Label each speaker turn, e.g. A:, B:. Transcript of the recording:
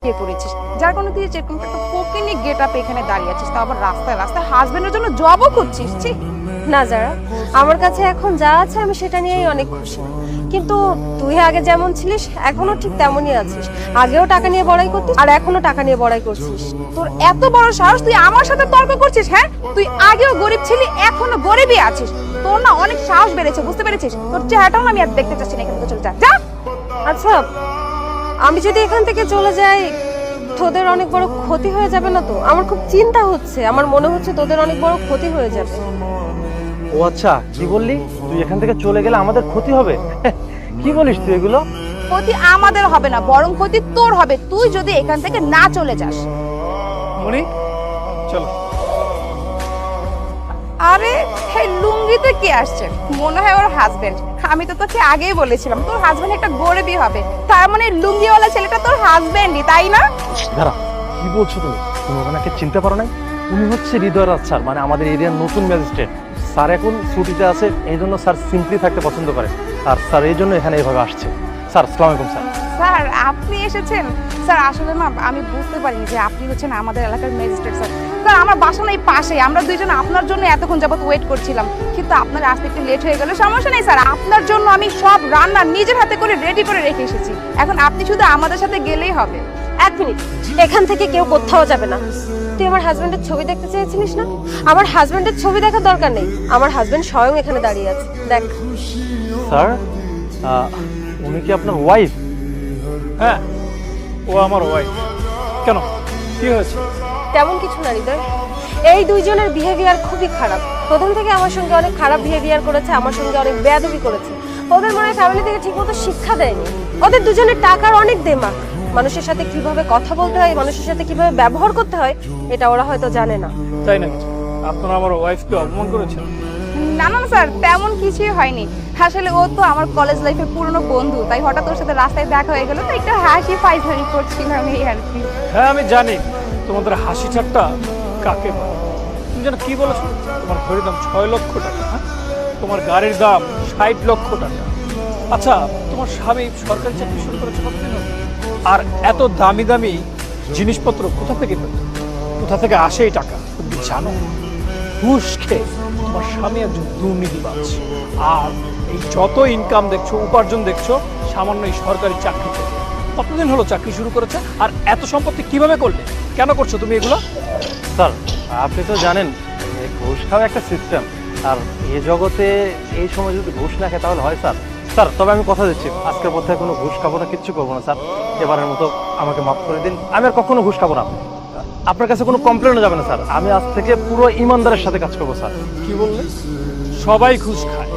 A: বিয়ে করেছিস, যার কারণে তুই যেরকম একটা ফকিনি গেট আপ এখানে দাঁড়িয়ে আছিস, তাও আবার রাস্তায় রাস্তায় হাজবেন্ডের জন্য জবও করছিস। ছি,
B: না যারা, আমার কাছে এখন যা আছে আমি সেটা নিয়েই অনেক খুশি। কিন্তু তুই আগে যেমন ছিলিস এখনো ঠিক তেমনই আছিস। আগেও টাকা নিয়ে বড়াই করতিস আর এখনো টাকা নিয়ে বড়াই করছিস।
A: তোর এত বড় সাহস, তুই আমার সাথে তর্ক করছিস? হ্যাঁ, তুই আগেও গরিব ছিলি, এখনো গরিবই আছিস। তোর না অনেক সাহস বেড়েছে, বুঝতে পেরেছিস? তোর চেহারাটাও না আমি আর দেখতে চাচ্ছি না, এখান থেকে চলে যা যা।
B: আচ্ছা, আমি যদি এখান থেকে চলে যাই তোদের অনেক বড় ক্ষতি হয়ে যাবে না তো? আমার খুব চিন্তা হচ্ছে, আমার মনে হচ্ছে তোদের অনেক বড় ক্ষতি হয়ে যাবে।
C: ও আচ্ছা, কি বললি তুই? এখান থেকে চলে গেলে আমাদের ক্ষতি হবে? কি বলিস তুই এগুলো?
A: ক্ষতি আমাদের হবে না, বরং ক্ষতি তোর হবে, তুই যদি এখান থেকে না চলে যাস।
D: মনি, চলো।
A: আরে এই লুঙ্গিতে কি আসছে? মনে হয় ওর হাজবেন্ড। আমি তো তোকে আগেই বলেছিলাম তোর হাজবেন্ড একটা গরিবই হবে, তার মানে লুঙ্গিওয়ালা ছেলেটা তোর হাজবেন্ডই, তাই না?
C: দাঁড়া, কি বলছো তুমি? তুমি ওনাকে চিনতে পারো নাই? উনি হচ্ছে হৃদয় রাজ স্যার, মানে আমাদের এরিয়ার নতুন ম্যাজিস্ট্রেট। স্যার এখন ছুটিতে আছে, এই জন্য স্যার সিম্পলি থাকতে পছন্দ করে, আর স্যার এই জন্য এখানে এইভাবে আসছে। স্যার আসসালামু আলাইকুম। স্যার
A: স্যার আপনি এসেছেন? স্যার আসলে না আমি বুঝতে পারিনি যে আপনি হচ্ছেন আমাদের এলাকার ম্যাজিস্ট্রেট। স্যার স্যার আমার বাসা না এই পাশেই, আমরা দুইজন আপনার জন্য এতক্ষণ যাবত ওয়েট করছিলাম, কিন্তু আপনার আসতে একটু লেট হয়ে গেল। সমস্যা নেই স্যার, আপনার জন্য আমি সব রান্না নিজের হাতে করে রেডি করে রেখে এসেছি, এখন আপনি শুধু আমাদের সাথে গেলেই হবে।
B: এক মিনিট, এখান থেকে কেউ কোথাও যাবে না। তুই আমার হাজবেন্ডের ছবি দেখতে চেয়েছিলিস না? আমার হাজবেন্ডের ছবি দেখার দরকার নেই, আমার হাজবেন্ড স্বয়ং এখানে দাঁড়িয়ে আছে, দেখ।
C: স্যার, উনি কি আপনার ওয়াইফ?
D: হ্যাঁ, ও আমার ওয়াইফ। কেন, কি হয়েছে?
B: তেমন কিছু না হৃদয়, এই দুইজনের বিহেভিয়ার খুবই খারাপ। প্রথম থেকে আমার সঙ্গে অনেক খারাপ বিহেভিয়ার করেছে, আমার সঙ্গে অনেক বেয়াদবি করেছে। ওদের মনে হয় ফ্যামিলি থেকে ঠিকমতো শিক্ষা দেয়নি। ওদের দুজনের টাকার অনেক দেমাক, মানুষের সাথে কিভাবে কথা বলতে হয়, মানুষের সাথে কিভাবে ব্যবহার করতে হয়, এটা ওরা হয়তো জানে না।
D: তাই নাকি? আপনারা আমার ওয়াইফকে অপমান করেছেন?
A: না না স্যার, তেমন কিছুই হয়নি। আসলে ও তো আমার কলেজ লাইফের পুরনো বন্ধু, তাই হঠাৎ ওর সাথে রাস্তায় দেখা হয়ে গেল, তো একটু হাসি ফাইজলামি করছিলাম এই আর কি।
D: হ্যাঁ, আমি জানি তোমাদের হাসি ঠাট্টা কাকে বলে। তুমি যেন কি বলেছো? তোমার ঘড়ির দাম 6 লক্ষ টাকা, হ্যাঁ? তোমার গাড়ির দাম 60 লক্ষ টাকা। আচ্ছা, তোমার স্বামী সরকারি চাকরি শুরু করেছে কতদিন হলো? আর এত দামি দামি জিনিসপত্র কোথা থেকে পেত? কোথা থেকে আসে এই টাকা তুমি জানো? ঘুষ খেয়ে তোমার স্বামী একজন দুর্নীতিবাজ। আর এই যত ইনকাম দেখছো, উপার্জন দেখছো, সামান্য এই সরকারি চাকরি থেকে। কতদিন হলো চাকরি শুরু করেছে? আর এত সম্পত্তি কিভাবে করলে? কেন করছো তুমি এগুলো?
C: স্যার, আপনি তো জানেন যে ঘুষ খাওয়া একটা সিস্টেম, আর এই জগতে এই সময় যদি ঘুষ না খায় তাহলে হয় স্যার? স্যার, তবে আমি কথা দিচ্ছি, আজকের পর থেকে কোনো ঘুষ খাবো না, কিচ্ছু করবো না স্যার। এবারের মতো আমাকে মাফ করে দিন, আমি আর কখনো ঘুষ খাবো না। আপনার কাছে কোনো কমপ্লেনও যাবে না স্যার, আমি আজ থেকে পুরো ইমানদারের সাথে কাজ করবো স্যার।
D: কি বললে? সবাই ঘুষ খায়,